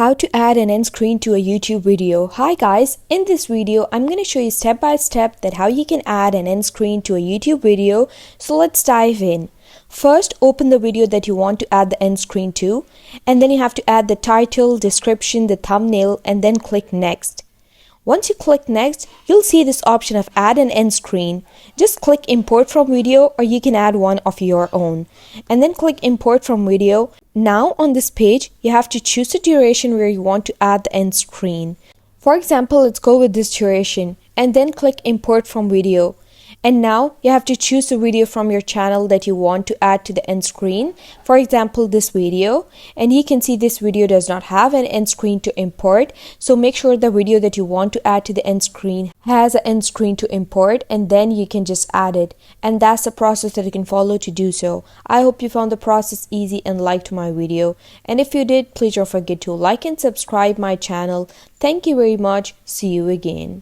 How to add an end screen to a YouTube video. Hi guys, in this video I'm going to show you step by step that how you can add an end screen to a YouTube video. So let's dive in. First, open the video that you want to add the end screen to, and then you have to add the title, description, the thumbnail, and then click next. Once you click next, you'll see this option of add an end screen. Just click import from video, or you can add one of your own, and then click import from video. Now on this page, you have to choose the duration where you want to add the end screen. For example, let's go with this duration and then click import from video. And now you have to choose the video from your channel that you want to add to the end screen. For example, this video, and you can see this video does not have an end screen to import. So make sure the video that you want to add to the end screen has an end screen to import, and then you can just add it. And that's the process that you can follow to do so. I hope you found the process easy and liked my video. And if you did, please don't forget to like and subscribe my channel. Thank you very much. See you again.